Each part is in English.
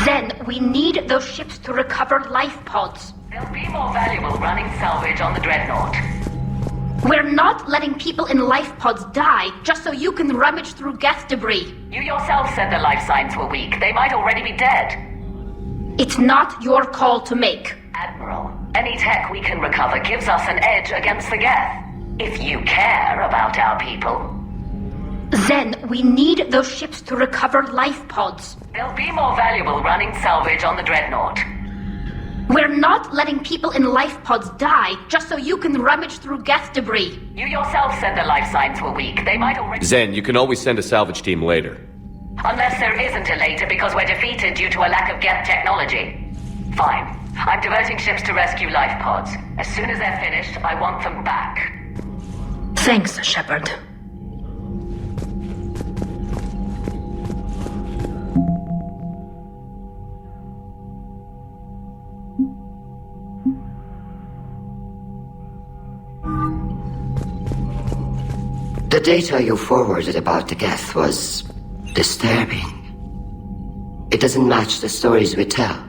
Then we need those ships to recover life pods. They'll be more valuable running salvage on the Dreadnought. We're not letting people in life pods die just so you can rummage through Geth debris. You yourself said the life signs were weak. They might already be dead. It's not your call to make. Admiral, any tech we can recover gives us an edge against the Geth. If you care about our people. Then we need those ships to recover life pods. They'll be more valuable running salvage on the Dreadnought. We're not letting people in life pods die just so you can rummage through Geth debris. You yourself said the life signs were weak. They might already... Zen, you can always send a salvage team later. Unless there isn't a later because we're defeated due to a lack of Geth technology. Fine. I'm diverting ships to rescue life pods. As soon as they're finished, I want them back. Thanks, Shepard. The data you forwarded about the Geth was disturbing. It doesn't match the stories we tell.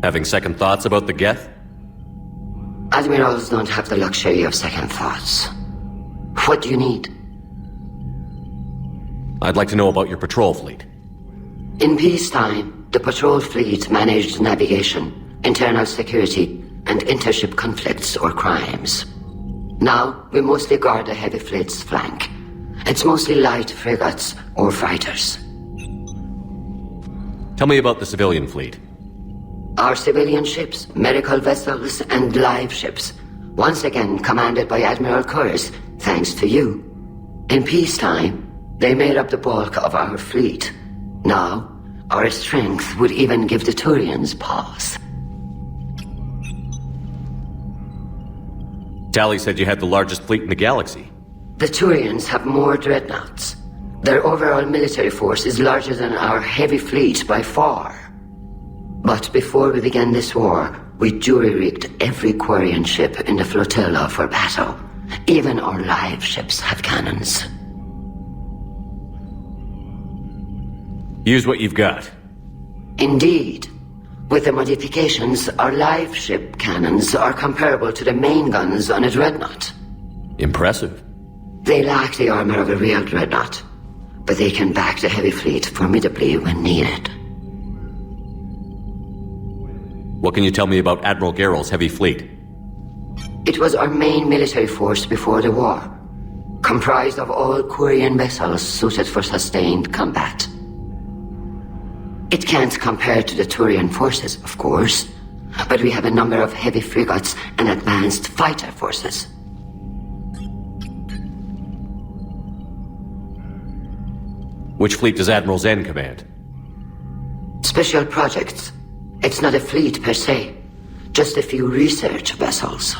Having second thoughts about the Geth? Admirals don't have the luxury of second thoughts. What do you need? I'd like to know about your patrol fleet. In peacetime, the patrol fleet managed navigation, internal security, and intership conflicts or crimes. Now, we mostly guard the heavy fleet's flank. It's mostly light frigates or fighters. Tell me about the civilian fleet. Our civilian ships, medical vessels, and live ships, once again commanded by Admiral Curtis, thanks to you. In peacetime, they made up the bulk of our fleet. Now, our strength would even give the Turians pause. Tally said you had the largest fleet in the galaxy. The Turians have more dreadnoughts. Their overall military force is larger than our heavy fleet by far. But before we began this war, we jury-rigged every Quarian ship in the flotilla for battle. Even our live ships have cannons. Use what you've got. Indeed. With the modifications, our live ship cannons are comparable to the main guns on a dreadnought. Impressive. They lack the armor of a real dreadnought, but they can back the heavy fleet formidably when needed. What can you tell me about Admiral Garrel's heavy fleet? It was our main military force before the war, comprised of all Quarian vessels suited for sustained combat. It can't compare to the Turian forces, of course, but we have a number of heavy frigates and advanced fighter forces. Which fleet does Admiral Zen command? Special projects. It's not a fleet per se, just a few research vessels.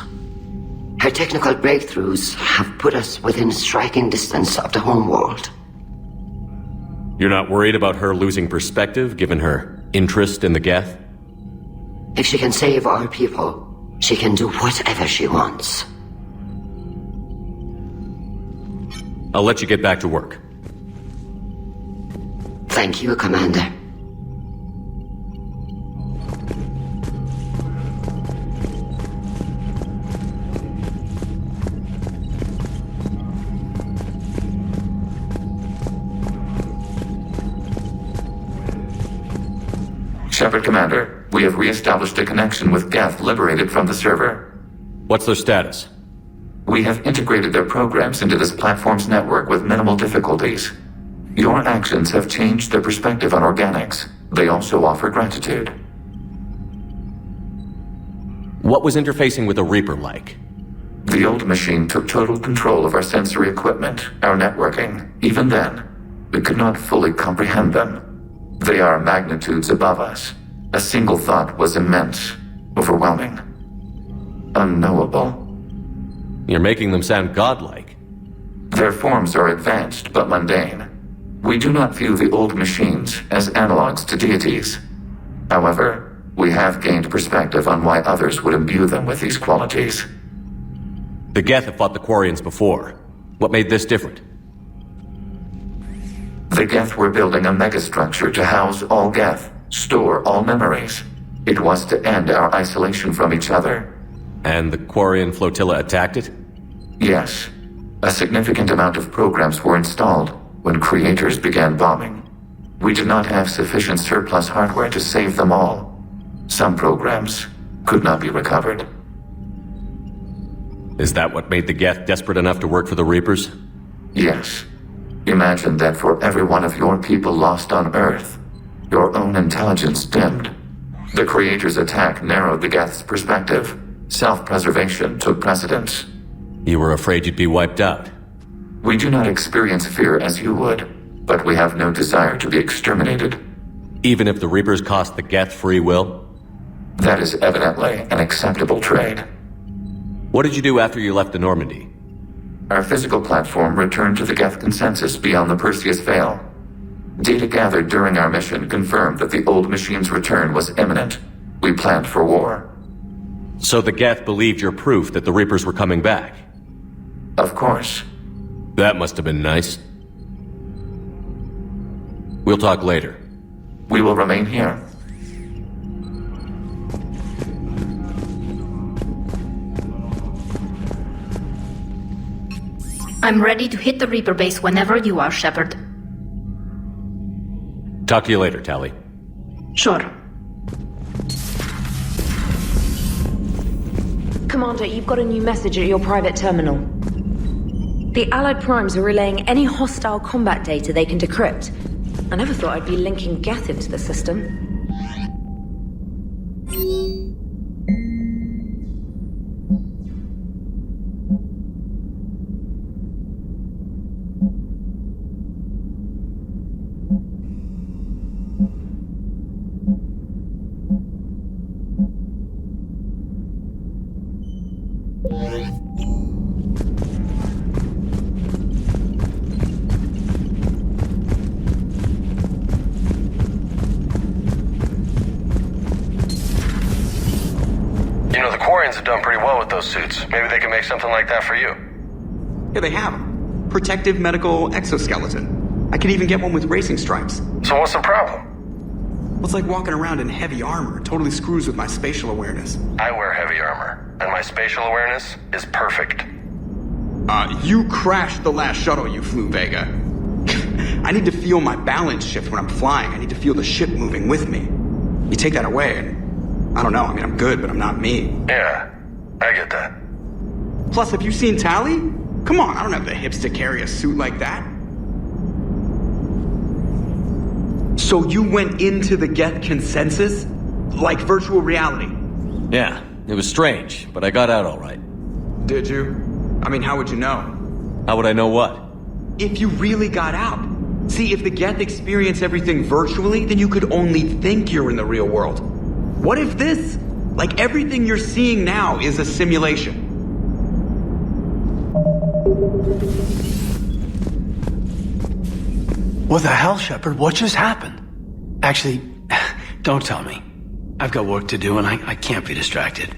Her technical breakthroughs have put us within striking distance of the homeworld. You're not worried about her losing perspective, given her interest in the Geth? If she can save our people, she can do whatever she wants. I'll let you get back to work. Thank you, Commander. Shepard, Commander, we have re-established a connection with Geth liberated from the server. What's their status? We have integrated their programs into this platform's network with minimal difficulties. Your actions have changed their perspective on organics. They also offer gratitude. What was interfacing with a Reaper like? The old machine took total control of our sensory equipment, our networking. Even then, we could not fully comprehend them. They are magnitudes above us. A single thought was immense, overwhelming, unknowable. You're making them sound godlike. Their forms are advanced but mundane. We do not view the old machines as analogs to deities. However, we have gained perspective on why others would imbue them with these qualities. The Geth have fought the Quarians before. What made this different? The Geth were building a megastructure to house all Geth, store all memories. It was to end our isolation from each other. And the Quarian flotilla attacked it? Yes. A significant amount of programs were installed when creators began bombing. We did not have sufficient surplus hardware to save them all. Some programs could not be recovered. Is that what made the Geth desperate enough to work for the Reapers? Yes. Imagine that for every one of your people lost on Earth, your own intelligence dimmed. The Creator's attack narrowed the Geth's perspective. Self-preservation took precedence. You were afraid you'd be wiped out. We do not experience fear as you would, but we have no desire to be exterminated. Even if the Reapers cost the Geth free will? That is evidently an acceptable trade. What did you do after you left the Normandy? Our physical platform returned to the Geth consensus beyond the Perseus Veil. Data gathered during our mission confirmed that the old machine's return was imminent. We planned for war. So the Geth believed your proof that the Reapers were coming back? Of course. That must have been nice. We'll talk later. We will remain here. I'm ready to hit the Reaper base whenever you are, Shepard. Talk to you later, Tali. Sure. Commander, you've got a new message at your private terminal. The Allied Primes are relaying any hostile combat data they can decrypt. I never thought I'd be linking Geth into the system. You know, the Quarians have done pretty well with those suits. Maybe they can make something like that for you. Yeah, they have 'em. Protective medical exoskeleton. I can even get one with racing stripes. So what's the problem? Well, it's like walking around in heavy armor. It totally screws with my spatial awareness. I wear heavy armor, and my spatial awareness is perfect. You crashed the last shuttle you flew, Vega. I need to feel my balance shift when I'm flying. I need to feel the ship moving with me. You take that away and I don't know, I mean, I'm good, but I'm not me. Yeah, I get that. Plus, have you seen Tali? Come on, I don't have the hips to carry a suit like that. So you went into the Geth consensus? Like virtual reality? Yeah, it was strange, but I got out all right. Did you? I mean, how would you know? How would I know what? If you really got out. See, if the Geth experience everything virtually, then you could only think you're in the real world. What if this, like everything you're seeing now, is a simulation? What the hell, Shepard? What just happened? Actually, don't tell me. I've got work to do and I can't be distracted.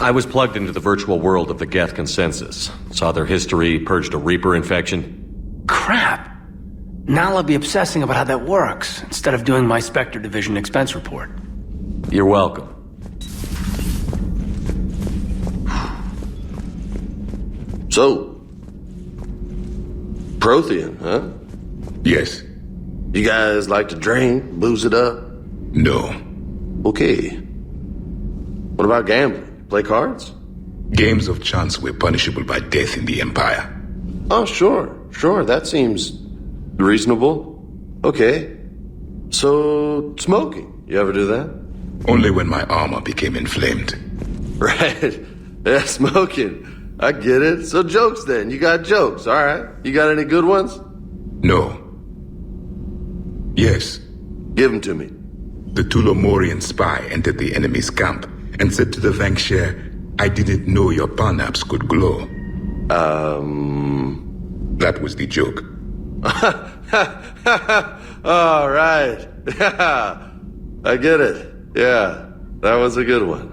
I was plugged into the virtual world of the Geth consensus. Saw their history, purged a Reaper infection. Crap. Now I'll be obsessing about how that works, instead of doing my Spectre Division expense report. You're welcome. So, Prothean, huh? Yes. You guys like to drink, booze it up? No. Okay. What about gambling? Play cards? Games of chance were punishable by death in the Empire. Oh, sure. That seems reasonable. Okay. So, smoking. You ever do that? Only when my armor became inflamed. Right. Yeah, smoking. I get it. So jokes then. You got jokes, alright. You got any good ones? No. Yes. Give them to me. The Tulomorian spy entered the enemy's camp and said to the Vanquisher, "I didn't know your parnaps could glow." That was the joke. All right. I get it. Yeah, that was a good one.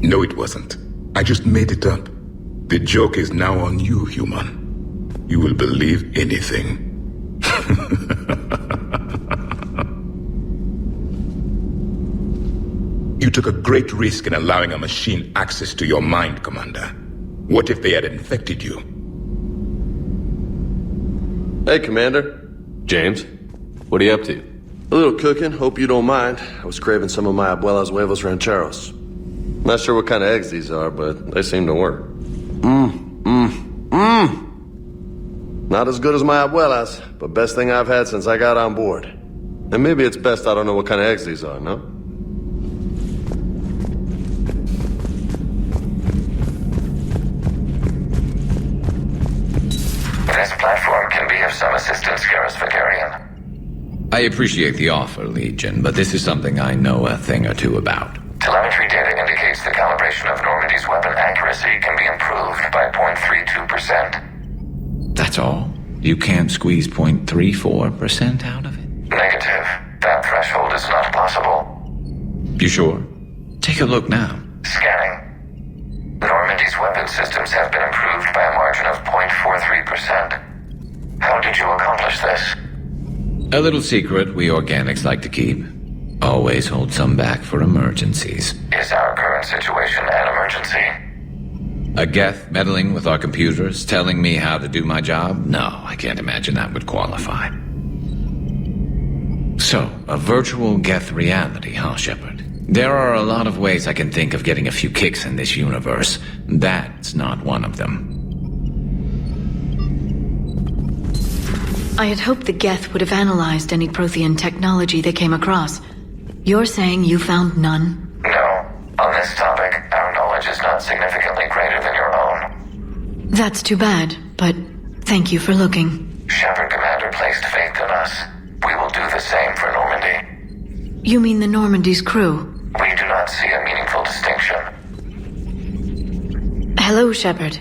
No, it wasn't. I just made it up. The joke is now on you, human. you will believe anything. You took a great risk in allowing a machine access to your mind, Commander. What if they had infected you? Hey, Commander. James, what are you up to? A little cooking, hope you don't mind. I was craving some of my abuela's huevos rancheros. Not sure what kind of eggs these are, but they seem to work. Not as good as my abuela's, but best thing I've had since I got on board. And maybe it's best I don't know what kind of eggs these are, no? This platform can be of some assistance, Garrus Vakarian. I appreciate the offer, Legion, but this is something I know a thing or two about. Telemetry data indicates the calibration of Normandy's weapon accuracy can be improved by 0.32%. That's all? You can't squeeze 0.34% out of it? Negative. That threshold is not possible. You sure? Take a look now. Scanning. Normandy's weapon systems have been improved by a margin of 0.43%. How did you accomplish this? A little secret we organics like to keep. Always hold some back for emergencies. Is our current situation an emergency? A Geth meddling with our computers, telling me how to do my job? No, I can't imagine that would qualify. So, a virtual Geth reality, huh, Shepard? There are a lot of ways I can think of getting a few kicks in this universe. That's not one of them. I had hoped the Geth would have analyzed any Prothean technology they came across. You're saying you found none? No. On this topic, our knowledge is not significantly greater than your own. That's too bad, but thank you for looking. Shepard Commander placed faith in us. We will do the same for Normandy. You mean the Normandy's crew? We do not see a meaningful distinction. Hello, Shepard.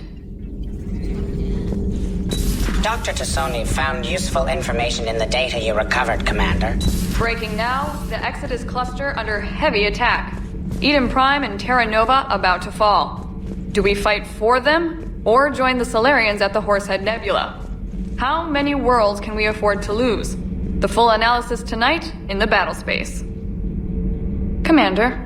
Dr. Tassoni found useful information in the data you recovered, Commander. Breaking now, the Exodus cluster under heavy attack. Eden Prime and Terra Nova about to fall. Do we fight for them, or join the Solarians at the Horsehead Nebula? How many worlds can we afford to lose? The full analysis tonight in the battle space. Commander.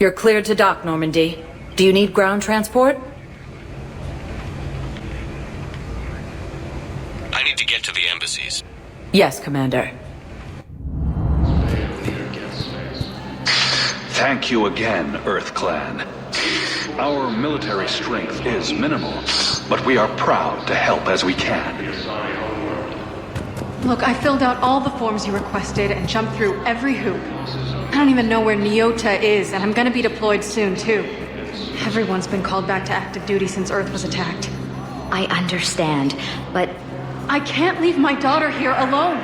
You're cleared to dock, Normandy. Do you need ground transport? I need to get to the embassies. Yes, Commander. Thank you again, Earth Clan. Our military strength is minimal, but we are proud to help as we can. Look, I filled out all the forms you requested and jumped through every hoop. I don't even know where Nyota is, and I'm gonna be deployed soon, too. Everyone's been called back to active duty since Earth was attacked. I understand, but... I can't leave my daughter here alone.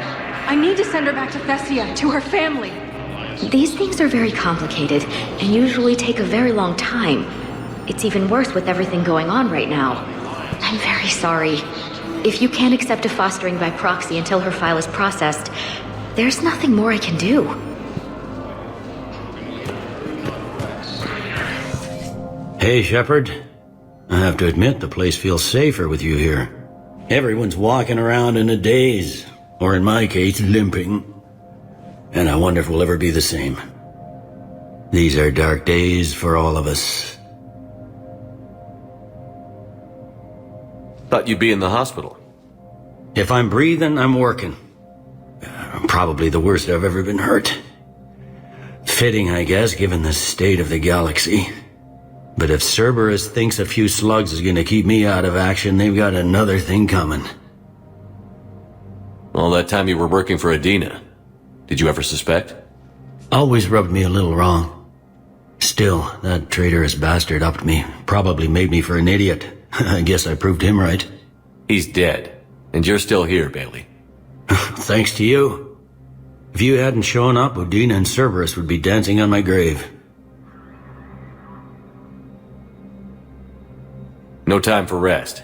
I need to send her back to Thessia, to her family. These things are very complicated, and usually take a very long time. It's even worse with everything going on right now. I'm very sorry. If you can't accept a fostering by proxy until her file is processed, there's nothing more I can do. Hey, Shepard. I have to admit, the place feels safer with you here. Everyone's walking around in a daze, or in my case, limping. And I wonder if we'll ever be the same. These are dark days for all of us. Thought you'd be in the hospital. If I'm breathing, I'm working. Probably the worst I've ever been hurt. Fitting, I guess, given the state of the galaxy. But if Cerberus thinks a few slugs is gonna keep me out of action, they've got another thing coming. All that time you were working for Adina, did you ever suspect? Always rubbed me a little wrong. Still, that traitorous bastard upped me. Probably made me for an idiot. I guess I proved him right. He's dead. And you're still here, Bailey. Thanks to you. If you hadn't shown up, Udina and Cerberus would be dancing on my grave. No time for rest.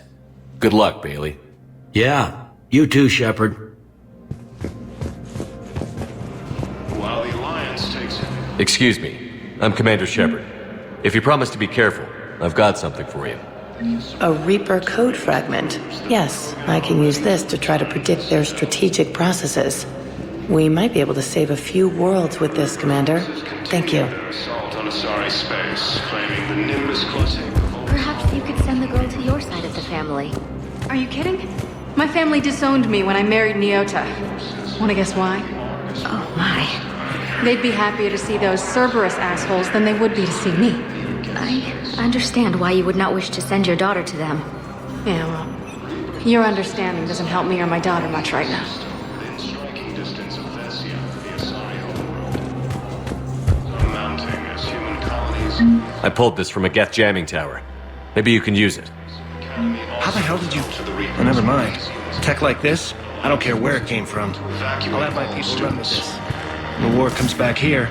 Good luck, Bailey. Yeah, you too, Shepard. While the Alliance takes Excuse me. I'm Commander Shepard. If you promise to be careful, I've got something for you. A Reaper code fragment. Yes, I can use this to try to predict their strategic processes. We might be able to save a few worlds with this, Commander. Thank you. Perhaps you could send the girl to your side of the family. Are you kidding? My family disowned me when I married Nyota. Wanna guess why? Oh my. They'd be happier to see those Cerberus assholes than they would be to see me. I understand why you would not wish to send your daughter to them. Yeah, well, your understanding doesn't help me or my daughter much right now. I pulled this from a Geth jamming tower. Maybe you can use it. How the hell did you... Oh, never mind. Tech like this, I don't care where it came from. I'll have my people run with this. When the war comes back here,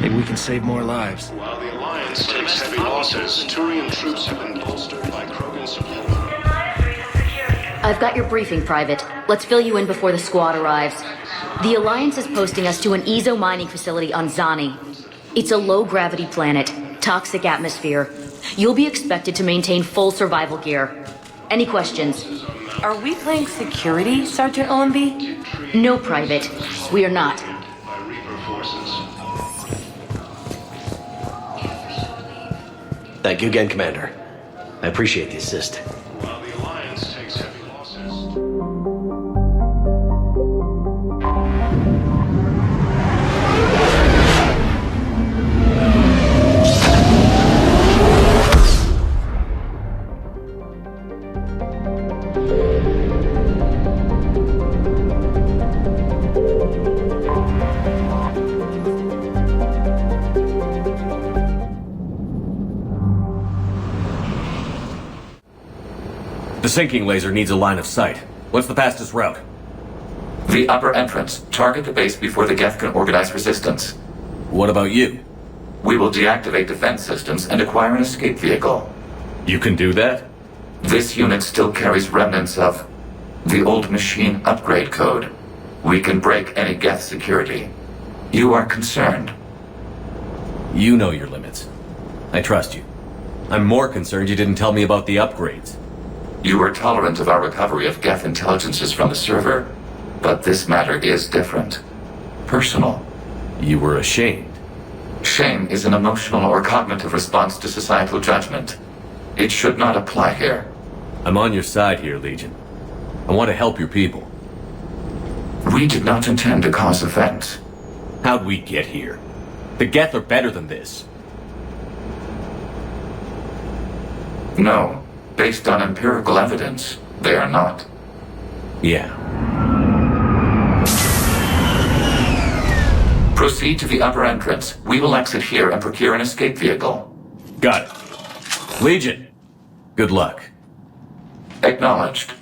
maybe we can save more lives. While the Alliance takes heavy losses, Turian troops have been bolstered by Krogan support. I've got your briefing, Private. Let's fill you in before the squad arrives. The Alliance is posting us to an Ezo mining facility on Zani. It's a low-gravity planet, toxic atmosphere. You'll be expected to maintain full survival gear. Any questions? Are we playing security, Sergeant OMB? No, Private. We are not. Thank you again, Commander. I appreciate the assist. While the Alliance takes heavy losses. The sinking laser needs a line of sight. What's the fastest route? The upper entrance. Target the base before the Geth can organize resistance. What about you? We will deactivate defense systems and acquire an escape vehicle. You can do that? This unit still carries remnants of the old machine upgrade code. We can break any Geth security. You are concerned. You know your limits. I trust you. I'm more concerned you didn't tell me about the upgrades. You were tolerant of our recovery of Geth intelligences from the server, but this matter is different. Personal. You were ashamed. Shame is an emotional or cognitive response to societal judgment. It should not apply here. I'm on your side here, Legion. I want to help your people. We did not intend to cause offense. How'd we get here? The Geth are better than this. No. Based on empirical evidence, they are not. Yeah. Proceed to the upper entrance. We will exit here and procure an escape vehicle. Got it. Legion, good luck. Acknowledged.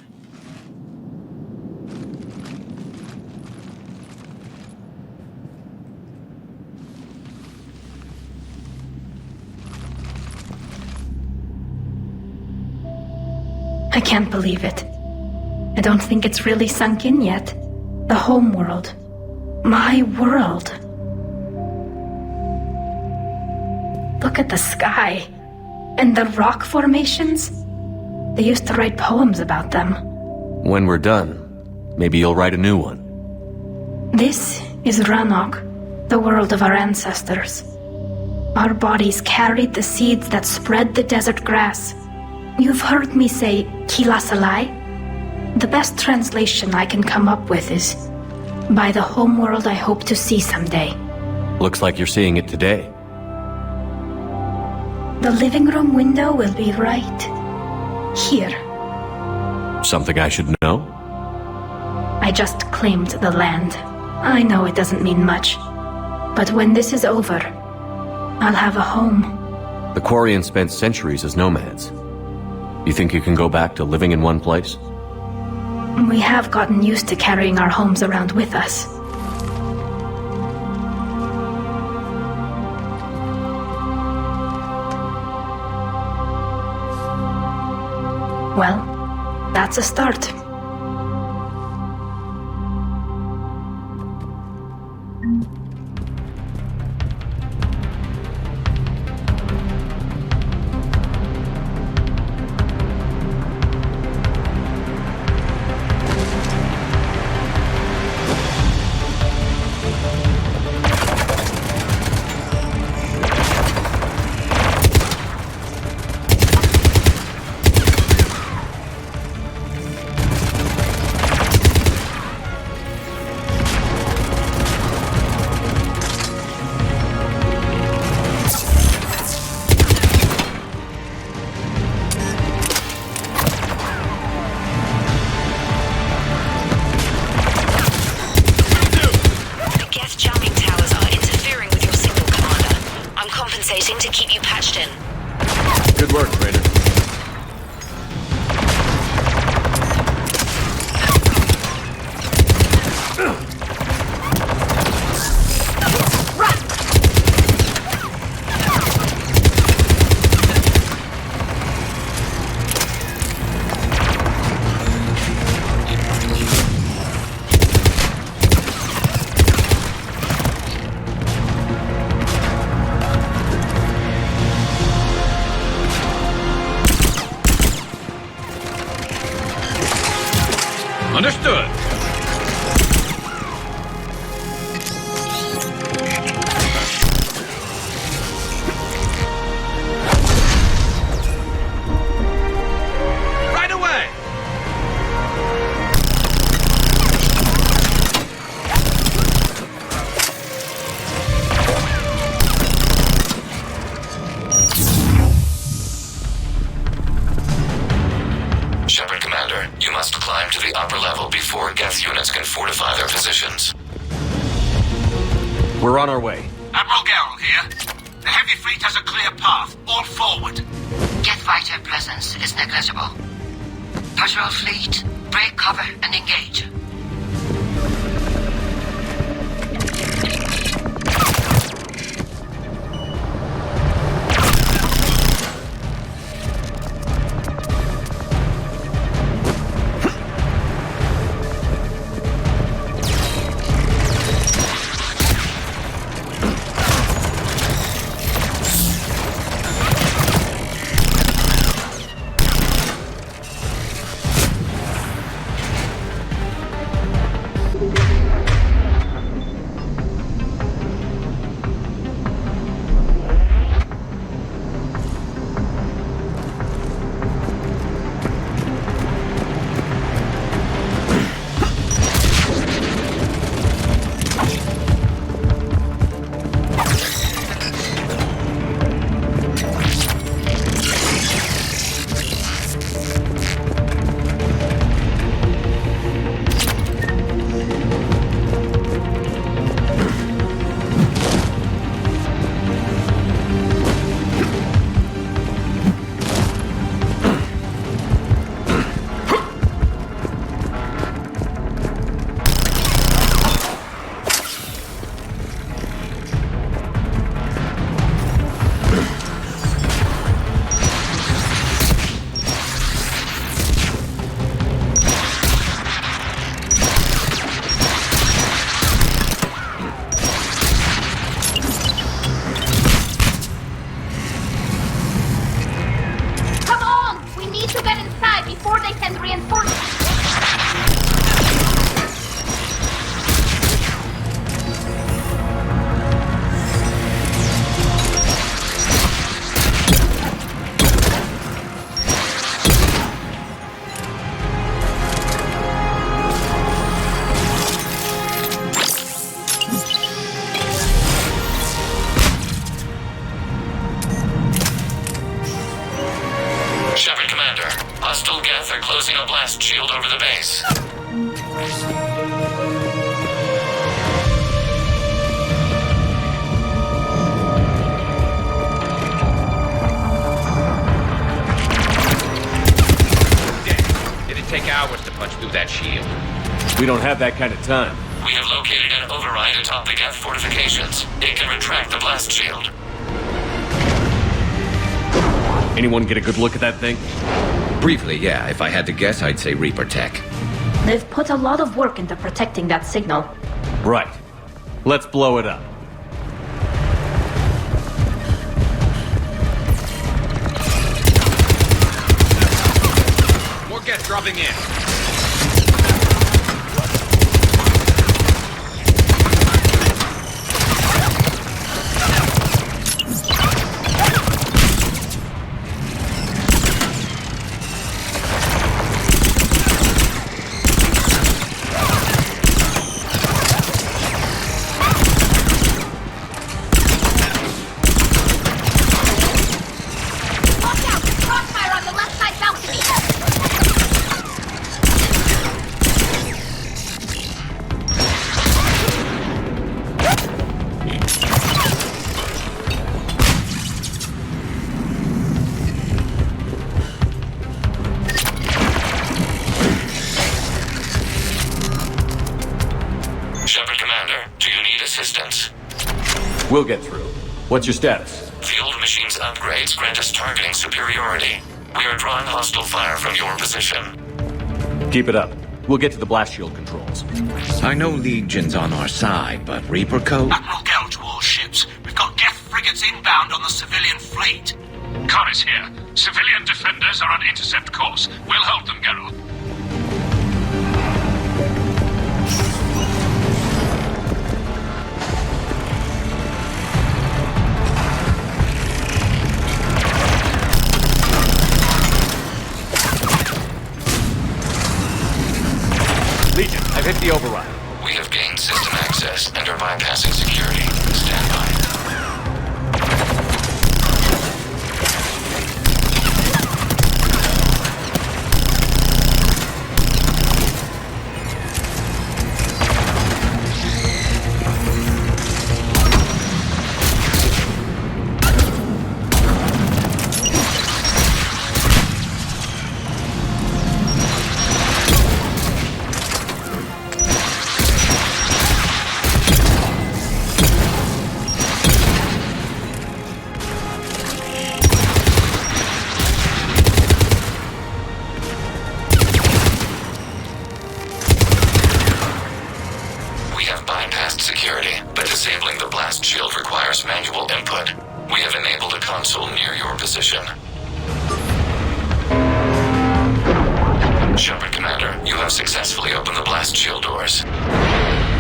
I can't believe it. I don't think it's really sunk in yet. The home world. My world. Look at the sky. And the rock formations. They used to write poems about them. When we're done, maybe you'll write a new one. This is Rannoch, the world of our ancestors. Our bodies carried the seeds that spread the desert grass. You've heard me say, Kilasalai? The best translation I can come up with is, by the homeworld I hope to see someday. Looks like you're seeing it today. The living room window will be right here. Something I should know? I just claimed the land. I know it doesn't mean much. But when this is over, I'll have a home. The Quarians spent centuries as nomads. You think you can go back to living in one place? We have gotten used to carrying our homes around with us. Well, that's a start. compensating to keep you patched in. Good work, Trader. Understood. Right away! Shepard, Commander, you must climb to the upper level before Geth units can fortify their positions. We're on our way. Admiral Garrel here. The heavy fleet has a clear path. All forward. Geth fighter presence is negligible. Patrol fleet, break cover and engage. They're closing a blast shield over the base. It'd take hours to punch through that shield. We don't have that kind of time. We have located an override atop the Geth fortifications. It can retract the blast shield. Anyone get a good look at that thing? Briefly, yeah. If I had to guess, I'd say Reaper tech. They've put a lot of work into protecting that signal. Right. Let's blow it up. More Geth dropping in. We'll get through. What's your status? The old machine's upgrades grant us targeting superiority. We are drawing hostile fire from your position. Keep it up. We'll get to the blast shield controls. I know Legion's on our side, but Reaper Code? Admiral Geralt to all ships. We've got Geth frigates inbound on the civilian fleet. Kari's here. Civilian defenders are on intercept course. We'll hold them, Geralt. Legion, I've hit the override. We have gained system access and are bypassing security. Stand by. Security, but disabling the blast shield requires manual input. We have enabled a console near your position. Shepard, Commander, you have successfully opened the blast shield doors.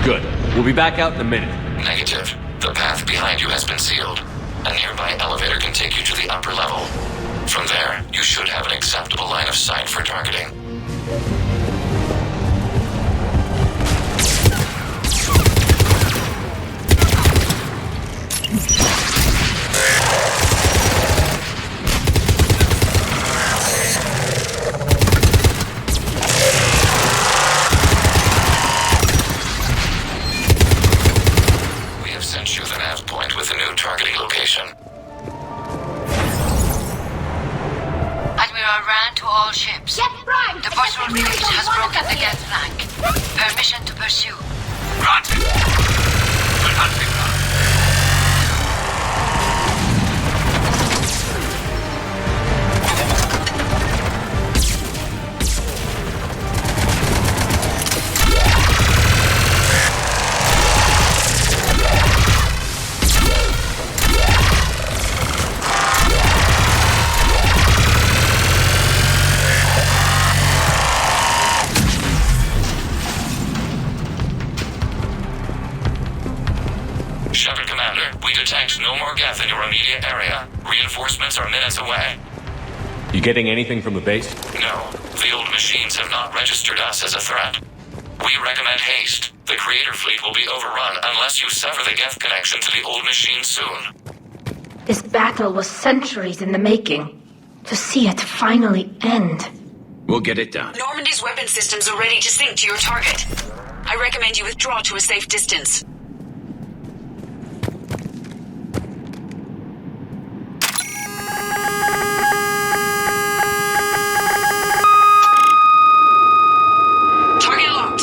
Good. We'll be back out in a minute. Negative. The path behind you has been sealed. A nearby elevator can take you to the upper level. From there, you should have an acceptable line of sight for targeting. Targeting location. Admiral Rand to all ships. Yes, Prime! The Boswell Breach has broken the Geth flank. Permission to pursue. Granted. Good hunting, Rand. Shepard, Commander, we detect no more Geth in your immediate area. Reinforcements are minutes away. You getting anything from the base? No, the old machines have not registered us as a threat. We recommend haste. The Creator fleet will be overrun unless you sever the Geth connection to the old machine soon. This battle was centuries in the making. To see it finally end. We'll get it done. Normandy's weapon systems are ready to sync to your target. I recommend you withdraw to a safe distance. Target locked.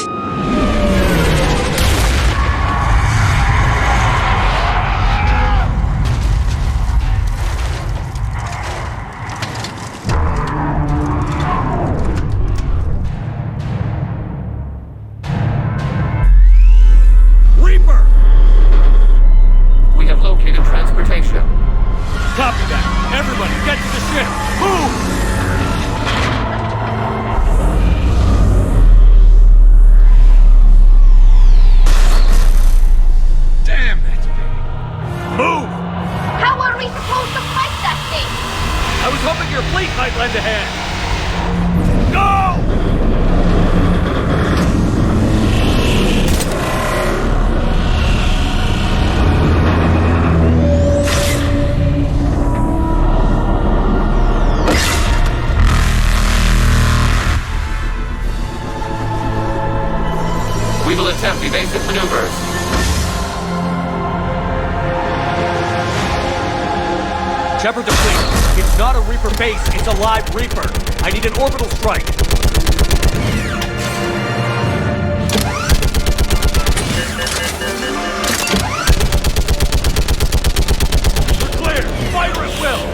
Reaper! We have located transportation. Copy that. Everybody, get to the ship. Move! Damn, that's big. Move! How are we supposed to fight that thing? I was hoping your fleet might lend a hand. Go! We will attempt evasive maneuvers. Shepard to fleet. It's not a Reaper base, it's a live Reaper. I need an orbital strike. will!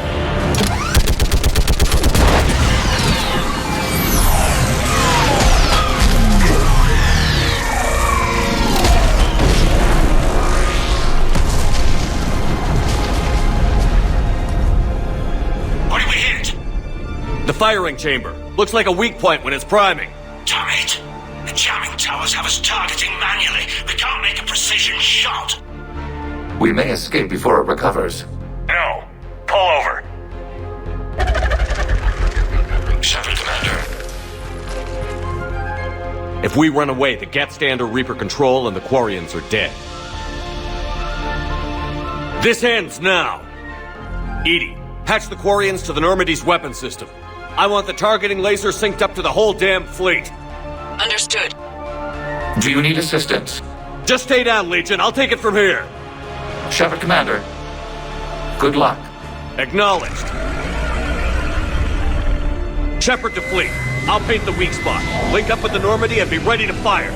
What did we hit? The firing chamber. Looks like a weak point when it's priming. Damn it! The jamming towers have us targeting manually. We can't make a precision shot. We may escape before it recovers. No. Pull over. Shepard, Commander. If we run away, the Geth stand under Reaper control and the Quarians are dead. This ends now! Edie, patch the Quarians to the Normandy's weapon system. I want the targeting laser synced up to the whole damn fleet. Understood. Do you need assistance? Just stay down, Legion. I'll take it from here. Shepard, Commander. Good luck. Acknowledged. Shepard to fleet. I'll paint the weak spot. Link up with the Normandy and be ready to fire.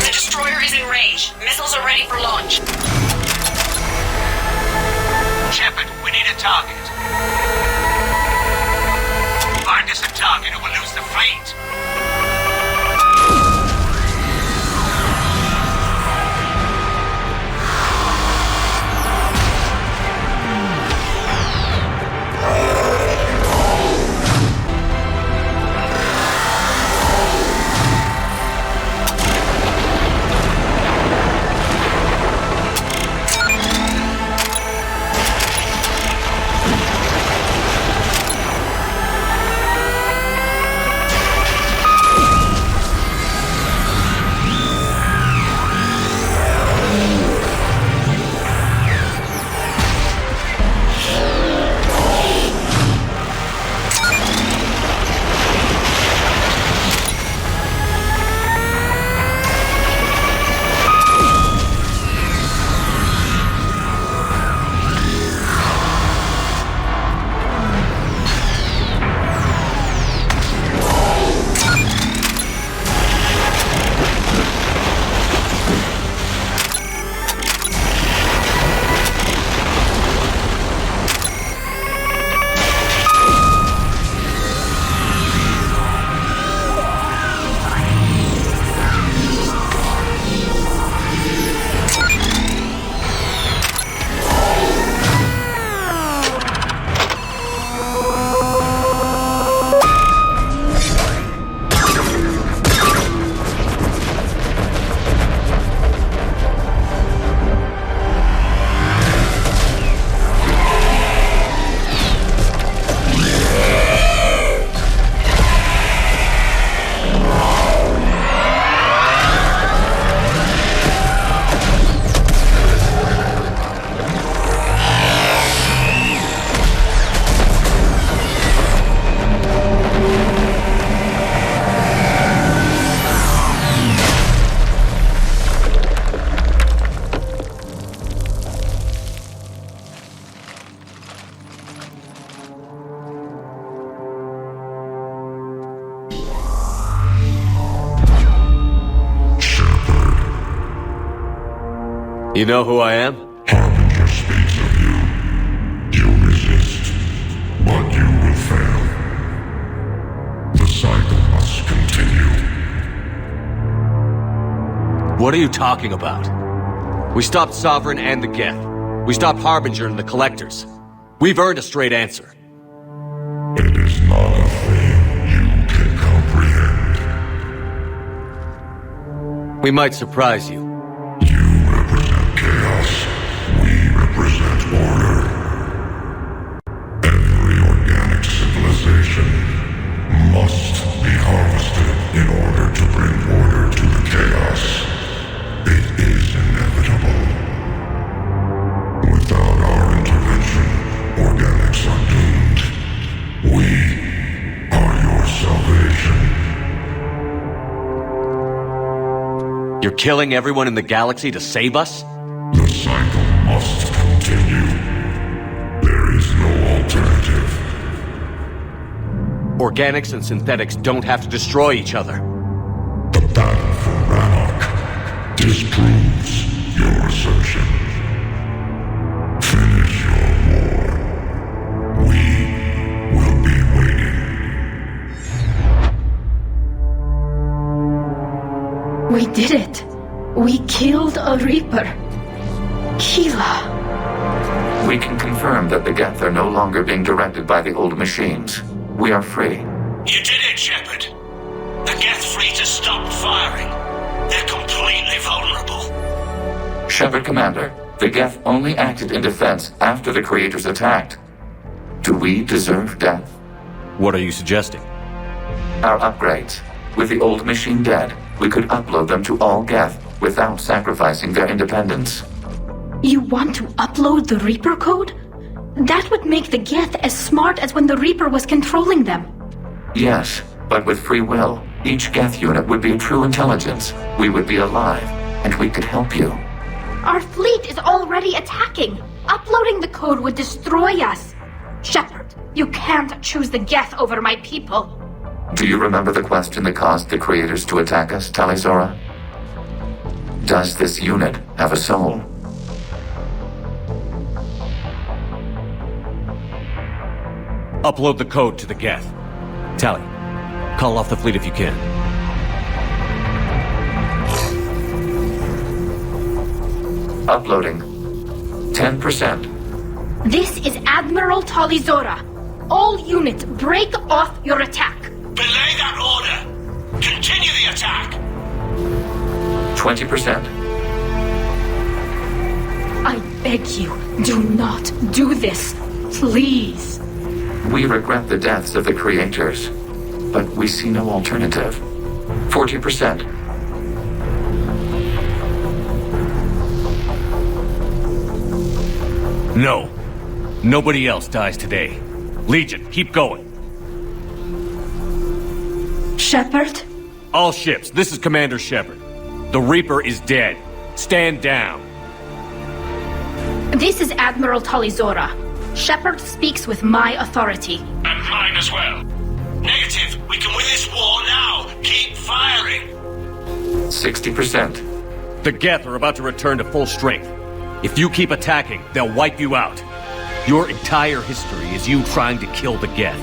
The destroyer is in range. Missiles are ready for launch. Shepard, we need a target. Find us a target or we'll lose the fleet. You know who I am? Harbinger speaks of you. You resist, but you will fail. The cycle must continue. What are you talking about? We stopped Sovereign and the Geth. We stopped Harbinger and the Collectors. We've earned a straight answer. It is not a thing you can comprehend. We might surprise you. Chaos. We represent order. Every organic civilization must be harvested in order to bring order to the chaos. It is inevitable. Without our intervention, organics are doomed. We are your salvation. You're killing everyone in the galaxy to save us? The cycle must continue. There is no alternative. Organics and synthetics don't have to destroy each other. The battle for Rannoch disproves your assertion. Finish your war. We will be waiting. We did it. We killed a Reaper. Keela. We can confirm that the Geth are no longer being directed by the old machines. We are free. You did it, Shepard. The Geth fleet has stopped firing. They're completely vulnerable. Shepard, Commander, the Geth only acted in defense after the creators attacked. Do we deserve death? What are you suggesting? Our upgrades. With the old machine dead, we could upload them to all Geth without sacrificing their independence. You want to upload the Reaper code? That would make the Geth as smart as when the Reaper was controlling them. Yes, but with free will, each Geth unit would be true intelligence. We would be alive, and we could help you. Our fleet is already attacking. Uploading the code would destroy us. Shepard, you can't choose the Geth over my people. Do you remember the question that caused the creators to attack us, Talizora? Does this unit have a soul? Upload the code to the Geth. Tally, call off the fleet if you can. Uploading. 10%. This is Admiral Talizora. All units, break off your attack. Belay that order. Continue the attack. 20%. I beg you, do not do this. Please. We regret the deaths of the creators, but we see no alternative. 40%. No. Nobody else dies today. Legion, keep going. Shepard? All ships, this is Commander Shepard. The Reaper is dead. Stand down. This is Admiral Talizora. Shepard speaks with my authority. And mine as well. Negative. We can win this war now. Keep firing. 60%. The Geth are about to return to full strength. If you keep attacking, they'll wipe you out. Your entire history is you trying to kill the Geth.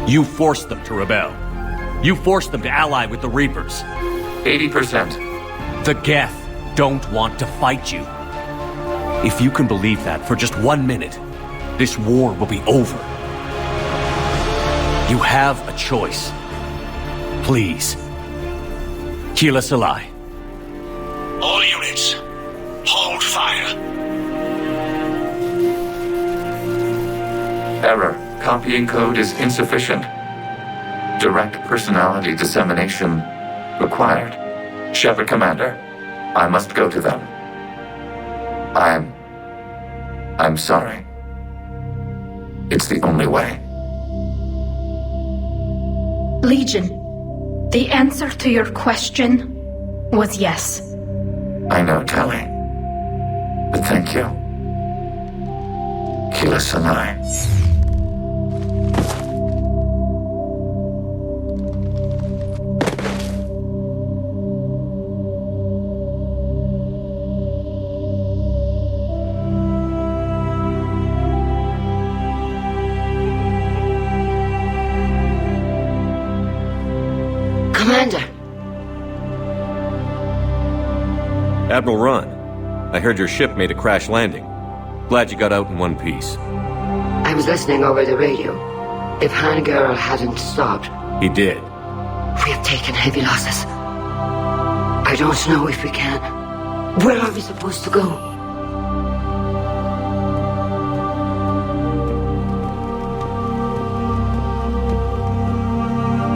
You forced them to rebel. You forced them to ally with the Reapers. 80%. The Geth don't want to fight you. If you can believe that for just 1 minute, this war will be over. You have a choice. Please. Keela Salai. All units, hold fire. Error. Copying code is insufficient. Direct personality dissemination required. Shepard, Commander, I must go to them. I'm sorry. It's the only way. Legion, the answer to your question was yes. I know, Tally. But thank you. Keela Salai. Commander! Admiral Ron, I heard your ship made a crash landing. Glad you got out in one piece. I was listening over the radio. If Hangirl hadn't stopped... He did. We have taken heavy losses. I don't know if we can. Where are we supposed to go?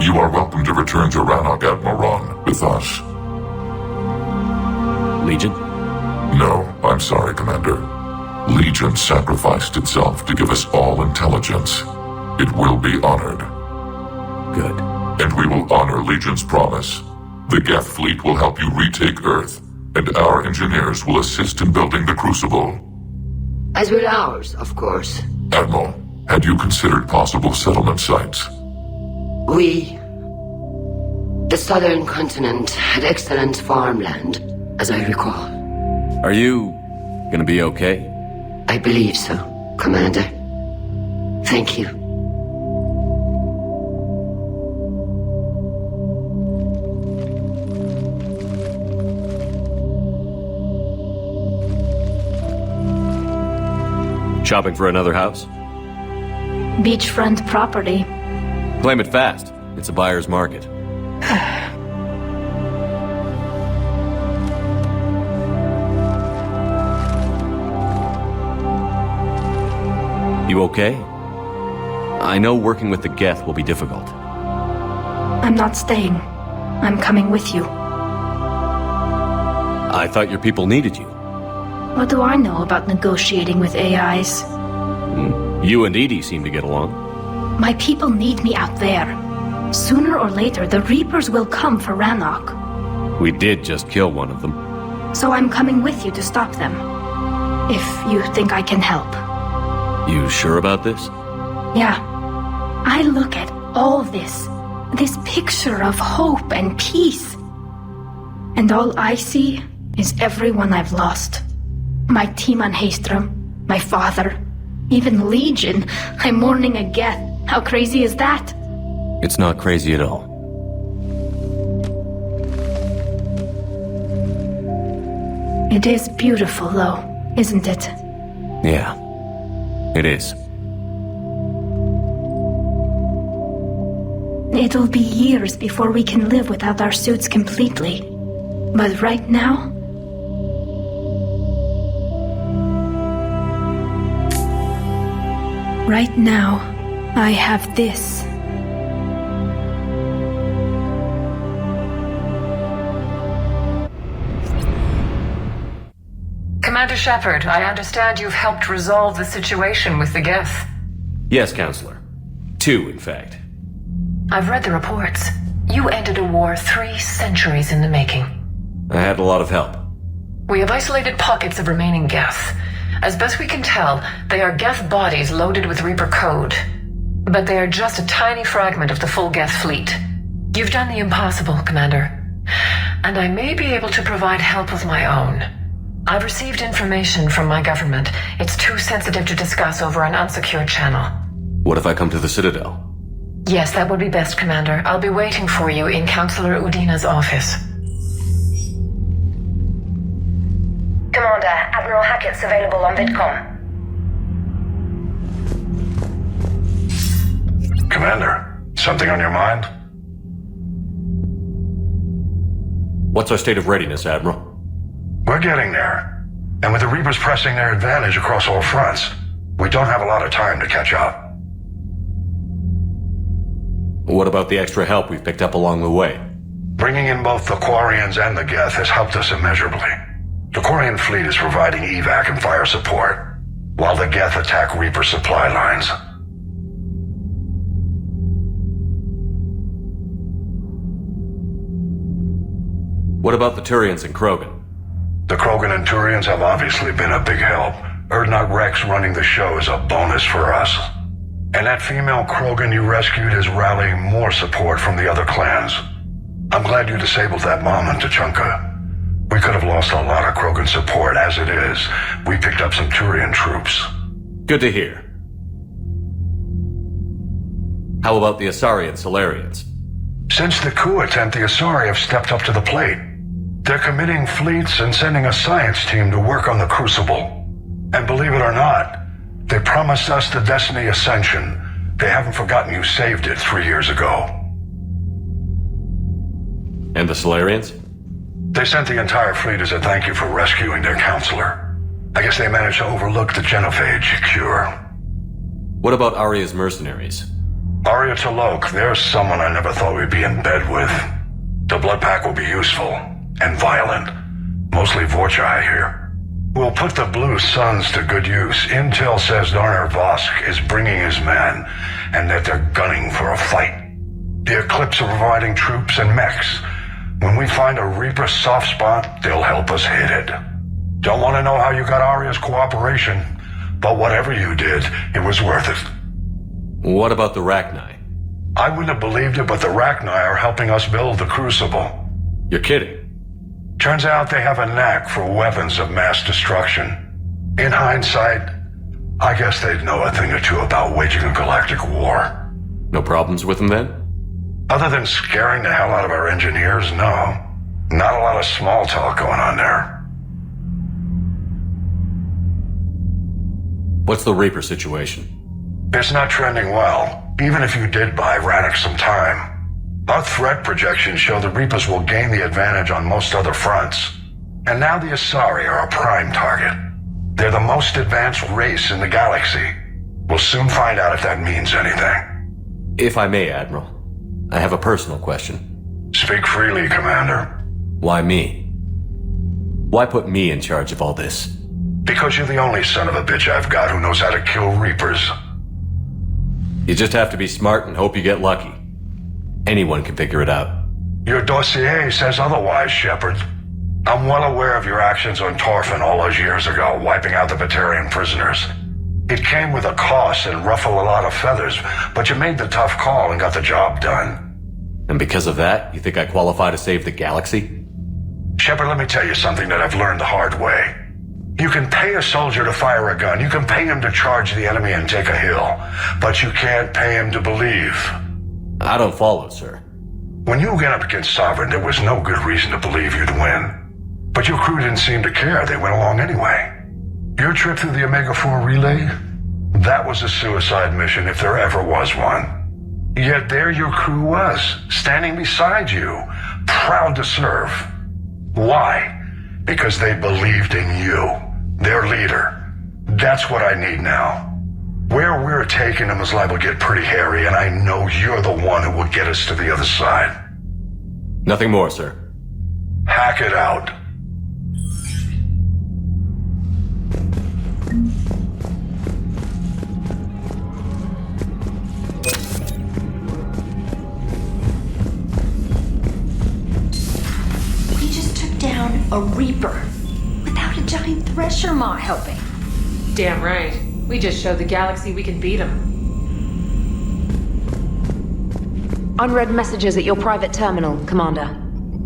You are welcome to return to Rannoch, Admiral Ron, with us. Legion? No, I'm sorry, Commander. Legion sacrificed itself to give us all intelligence. It will be honored. Good. And we will honor Legion's promise. The Geth fleet will help you retake Earth, and our engineers will assist in building the Crucible. As will ours, of course. Admiral, had you considered possible settlement sites? The southern continent had excellent farmland, as I recall. Are you gonna be okay? I believe so, Commander. Thank you. Shopping for another house? Beachfront property. Claim it fast. It's a buyer's market. You okay? I know working with the Geth will be difficult. I'm not staying. I'm coming with you. I thought your people needed you. What do I know about negotiating with AIs? You and Edie seem to get along. My people need me out there. Sooner or later, the Reapers will come for Rannoch. We did just kill one of them. So I'm coming with you to stop them. If you think I can help. You sure about this? Yeah. I look at all this picture of hope and peace. And all I see is everyone I've lost. My team on Haestrom, my father, even Legion. I'm mourning a Geth. How crazy is that? It's not crazy at all. It is beautiful, though, isn't it? Yeah, it is. It'll be years before we can live without our suits completely. But right now... Right now, I have this. Commander Shepard, I understand you've helped resolve the situation with the Geth. Yes, Counselor. 2, in fact. I've read the reports. You ended a war 3 centuries in the making. I had a lot of help. We have isolated pockets of remaining Geth. As best we can tell, they are Geth bodies loaded with Reaper code. But they are just a tiny fragment of the full Geth fleet. You've done the impossible, Commander. And I may be able to provide help of my own. I've received information from my government. It's too sensitive to discuss over an unsecured channel. What if I come to the Citadel? Yes, that would be best, Commander. I'll be waiting for you in Counselor Udina's office. Commander, Admiral Hackett's available on VidCom. Commander, something on your mind? What's our state of readiness, Admiral? We're getting there. And with the Reapers pressing their advantage across all fronts, we don't have a lot of time to catch up. What about the extra help we've picked up along the way? Bringing in both the Quarians and the Geth has helped us immeasurably. The Quarian fleet is providing evac and fire support, while the Geth attack Reaper supply lines. What about the Turians and Krogan? The Krogan and Turians have obviously been a big help. Urdnot Rex running the show is a bonus for us. And that female Krogan you rescued is rallying more support from the other clans. I'm glad you disabled that bomb on Tuchanka. We could have lost a lot of Krogan support. As it is, we picked up some Turian troops. Good to hear. How about the Asari and Solarians? Since the coup attempt, the Asari have stepped up to the plate. They're committing fleets and sending a science team to work on the Crucible. And believe it or not, they promised us the Destiny Ascension. They haven't forgotten you saved it 3 years ago. And the Solarians? They sent the entire fleet as a thank you for rescuing their counselor. I guess they managed to overlook the genophage cure. What about Arya's mercenaries? Arya T'Lok, there's someone I never thought we'd be in bed with. The Blood Pack will be useful, and violent. Mostly Vorcha, I hear. We'll put the Blue Suns to good use. Intel says Darner Vosk is bringing his men, and that they're gunning for a fight. The Eclipse are providing troops and mechs. When we find a Reaper soft spot, they'll help us hit it. Don't want to know how you got Arya's cooperation, but whatever you did, it was worth it. What about the Rachni? I wouldn't have believed it, but the Rachni are helping us build the Crucible. You're kidding. Turns out they have a knack for weapons of mass destruction. In hindsight, I guess they'd know a thing or two about waging a galactic war. No problems with them then? Other than scaring the hell out of our engineers, no. Not a lot of small talk going on there. What's the Reaper situation? It's not trending well, even if you did buy Rannoch some time. Our threat projections show the Reapers will gain the advantage on most other fronts. And now the Asari are a prime target. They're the most advanced race in the galaxy. We'll soon find out if that means anything. If I may, Admiral, I have a personal question. Speak freely, Commander. Why me? Why put me in charge of all this? Because you're the only son of a bitch I've got who knows how to kill Reapers. You just have to be smart and hope you get lucky. Anyone can figure it out. Your dossier says otherwise, Shepard. I'm well aware of your actions on Torfin all those years ago, wiping out the Batarian prisoners. It came with a cost and ruffled a lot of feathers, but you made the tough call and got the job done. And because of that, you think I qualify to save the galaxy? Shepard, let me tell you something that I've learned the hard way. You can pay a soldier to fire a gun, you can pay him to charge the enemy and take a hill, but you can't pay him to believe. I don't follow, sir. When you went up against Sovereign, there was no good reason to believe you'd win. But your crew didn't seem to care. They went along anyway. Your trip through the Omega-4 relay? That was a suicide mission if there ever was one. Yet there your crew was, standing beside you, proud to serve. Why? Because they believed in you, their leader. That's what I need now. Where we're taking them is liable to get pretty hairy, and I know you're the one who will get us to the other side. Nothing more, sir. Hack it out. We just took down a Reaper without a giant Thresher Maw helping. Damn right. We just showed the galaxy we can beat them. Unread messages at your private terminal, Commander.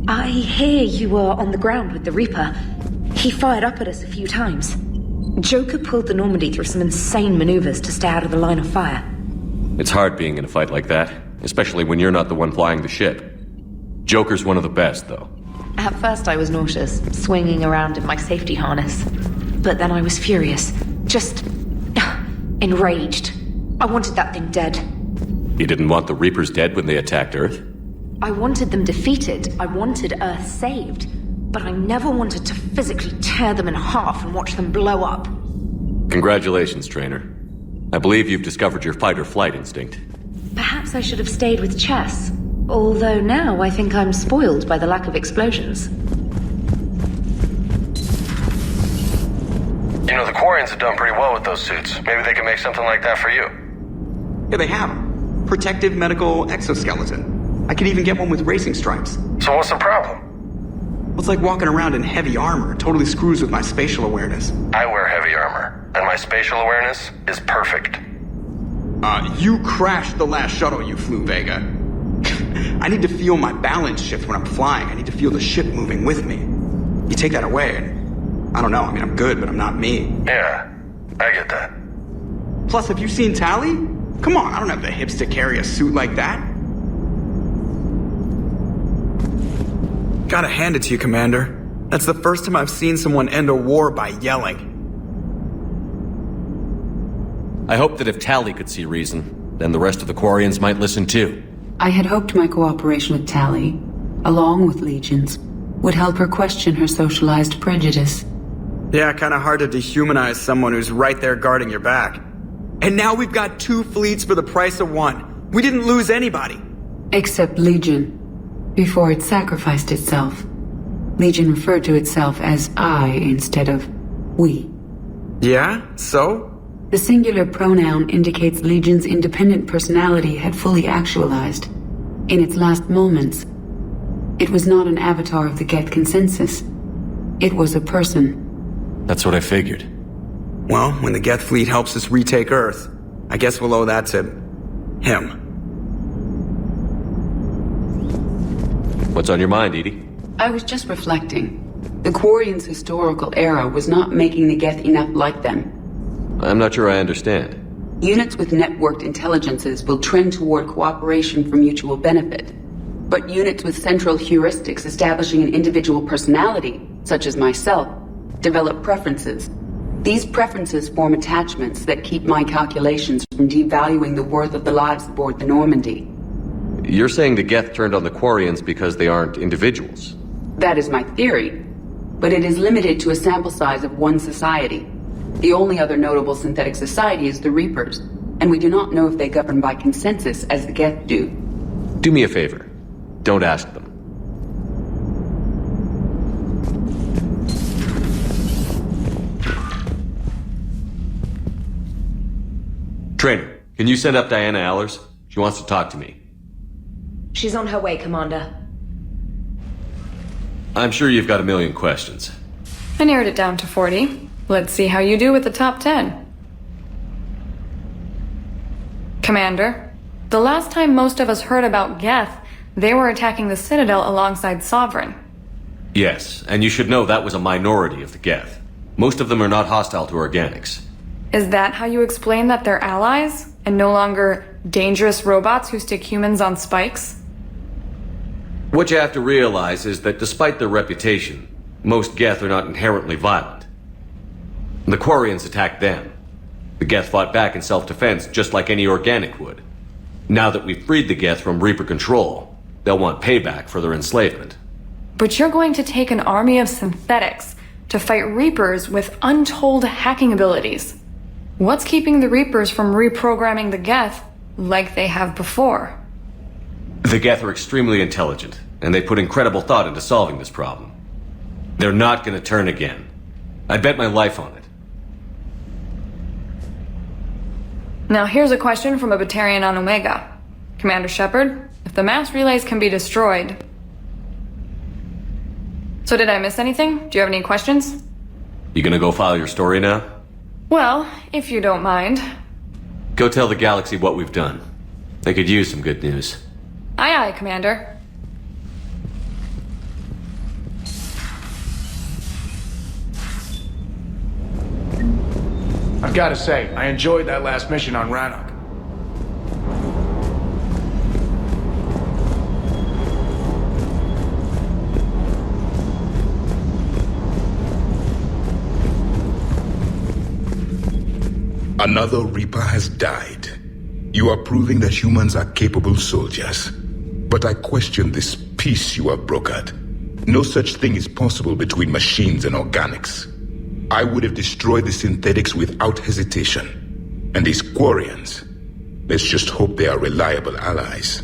I hear you were on the ground with the Reaper. He fired up at us a few times. Joker pulled the Normandy through some insane maneuvers to stay out of the line of fire. It's hard being in a fight like that, especially when you're not the one flying the ship. Joker's one of the best, though. At first I was nauseous, swinging around in my safety harness. But then I was furious. Just enraged. I wanted that thing dead. You didn't want the Reapers dead when they attacked Earth? I wanted them defeated. I wanted Earth saved. But I never wanted to physically tear them in half and watch them blow up. Congratulations, Trainer. I believe you've discovered your fight-or-flight instinct. Perhaps I should have stayed with chess. Although now I think I'm spoiled by the lack of explosions. You know, the Quarians have done pretty well with those suits. Maybe they can make something like that for you. Yeah, they have them. Protective medical exoskeleton. I could even get one with racing stripes. So what's the problem? Well, it's like walking around in heavy armor. It totally screws with my spatial awareness. I wear heavy armor, and my spatial awareness is perfect. You crashed the last shuttle you flew, Vega. I need to feel my balance shift when I'm flying. I need to feel the ship moving with me. You take that away, and I don't know. I mean, I'm good, but I'm not me. Yeah, I get that. Plus, have you seen Tally? Come on, I don't have the hips to carry a suit like that. Gotta hand it to you, Commander. That's the first time I've seen someone end a war by yelling. I hope that if Tally could see reason, then the rest of the Quarians might listen too. I had hoped my cooperation with Tally, along with Legion's, would help her question her socialized prejudice. Yeah, kinda hard to dehumanize someone who's right there guarding your back. And now we've got 2 fleets for the price of 1. We didn't lose anybody. Except Legion. Before it sacrificed itself. Legion referred to itself as I instead of we. Yeah? So? The singular pronoun indicates Legion's independent personality had fully actualized. In its last moments, it was not an avatar of the Geth consensus. It was a person. That's what I figured. Well, when the Geth fleet helps us retake Earth, I guess we'll owe that to him. What's on your mind, Edie? I was just reflecting. The Quarians' historical era was not making the Geth enough like them. I'm not sure I understand. Units with networked intelligences will trend toward cooperation for mutual benefit. But units with central heuristics establishing an individual personality, such as myself, develop preferences. These preferences form attachments that keep my calculations from devaluing the worth of the lives aboard the Normandy. You're saying the Geth turned on the Quarians because they aren't individuals? That is my theory, but it is limited to a sample size of one society. The only other notable synthetic society is the Reapers, and we do not know if they govern by consensus as the Geth do. Do me a favor. Don't ask them. Trainer, can you send up Diana Allers? She wants to talk to me. She's on her way, Commander. I'm sure you've got a million questions. I narrowed it down to 40. Let's see how you do with the top 10. Commander, the last time most of us heard about Geth, they were attacking the Citadel alongside Sovereign. Yes, and you should know that was a minority of the Geth. Most of them are not hostile to organics. Is that how you explain that they're allies, and no longer dangerous robots who stick humans on spikes? What you have to realize is that despite their reputation, most Geth are not inherently violent. The Quarians attacked them. The Geth fought back in self-defense just like any organic would. Now that we've freed the Geth from Reaper control, they'll want payback for their enslavement. But you're going to take an army of synthetics to fight Reapers with untold hacking abilities. What's keeping the Reapers from reprogramming the Geth like they have before? The Geth are extremely intelligent, and they put incredible thought into solving this problem. They're not going to turn again. I bet my life on it. Now here's a question from a Batarian on Omega. Commander Shepard, if the mass relays can be destroyed... So did I miss anything? Do you have any questions? You gonna go file your story now? Well, if you don't mind. Go tell the galaxy what we've done. They could use some good news. Aye aye, Commander. I've got to say, I enjoyed that last mission on Rannoch. Another Reaper has died. You are proving that humans are capable soldiers. But I question this peace you have brokered. No such thing is possible between machines and organics. I would have destroyed the synthetics without hesitation. And these Quarians, let's just hope they are reliable allies.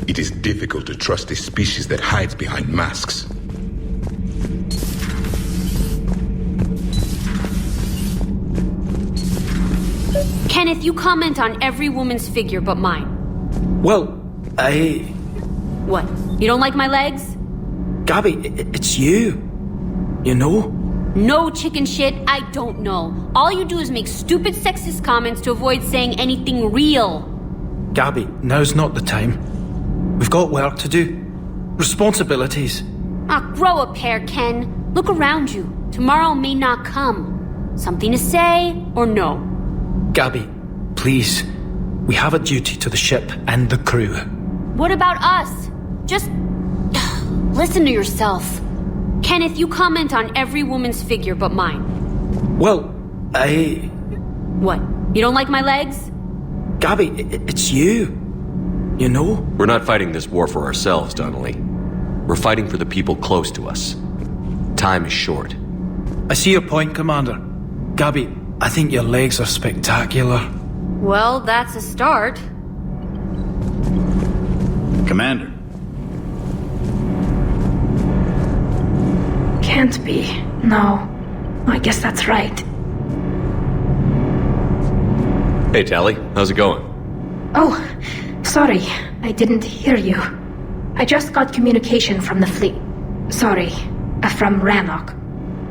It is difficult to trust a species that hides behind masks. Kenneth, you comment on every woman's figure but mine. Well, What? You don't like my legs? Gabby, it's you. You know? No chicken shit, I don't know. All you do is make stupid sexist comments to avoid saying anything real. Gabby, now's not the time. We've got work to do. Responsibilities. Grow a pair, Ken. Look around you. Tomorrow may not come. Something to say or no? Gabby, please. We have a duty to the ship and the crew. What about us? Just listen to yourself. Kenneth, you comment on every woman's figure but mine. Well, What? You don't like my legs? Gabby, it's you. You know? We're not fighting this war for ourselves, Donnelly. We're fighting for the people close to us. Time is short. I see your point, Commander. Gabby, I think your legs are spectacular. Well, that's a start. Commander. Can't be. No. I guess that's right. Hey, Tally. How's it going? Oh, sorry. I didn't hear you. I just got communication from the fleet. Sorry. From Rannoch.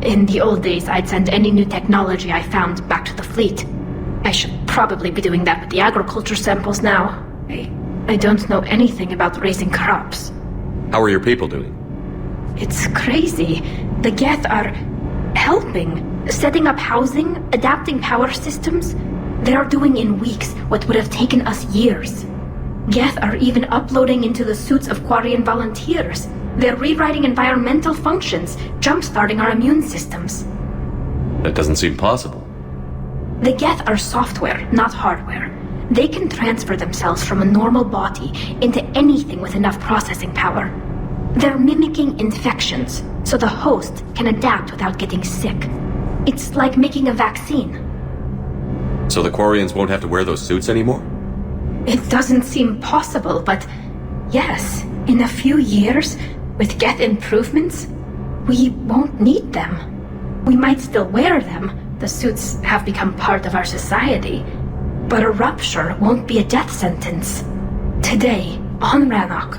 In the old days, I'd send any new technology I found back to the fleet. I should probably be doing that with the agriculture samples now. I don't know anything about raising crops. How are your people doing? It's crazy. The Geth are helping, setting up housing, adapting power systems. They are doing in weeks what would have taken us years. Geth are even uploading into the suits of Quarian volunteers. They're rewriting environmental functions, jump-starting our immune systems. That doesn't seem possible. The Geth are software, not hardware. They can transfer themselves from a normal body into anything with enough processing power. They're mimicking infections, so the host can adapt without getting sick. It's like making a vaccine. So the Quarians won't have to wear those suits anymore? It doesn't seem possible, but yes, in a few years, with Geth improvements, we won't need them. We might still wear them. The suits have become part of our society. But a rupture won't be a death sentence. Today, on Rannoch,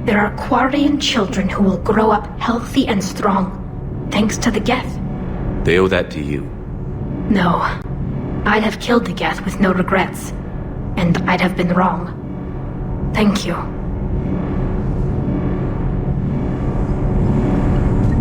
there are Quarian children who will grow up healthy and strong, thanks to the Geth. They owe that to you. No. I'd have killed the Geth with no regrets. And I'd have been wrong. Thank you.